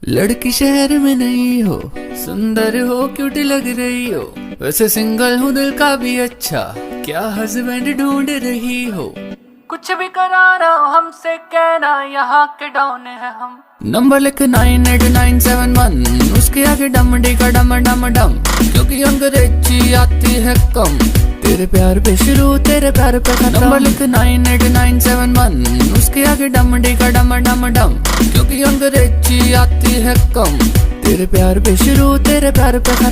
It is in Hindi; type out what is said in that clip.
लड़की शहर में नहीं हो, सुंदर हो, क्यूट लग रही हो, वैसे सिंगल हूँ दिल का भी अच्छा, क्या हस्बैंड ढूंढ रही हो? कुछ भी कराना हमसे कहना, यहाँ के डॉन है हम। नंबर लिख 989711, उसके आगे डम डी का डम डम डम, क्योंकि अंग्रेजी आती है कम। तेरे प्यार पे शुरू, तेरे प्यार पे खत्म। नंबर लिख 989711, उसके आगे डम डी का डम डम डम, क्योंकि अंग्रेजी आती है कम। तेरे प्यार पे शुरू, तेरे प्यार पे खत्म।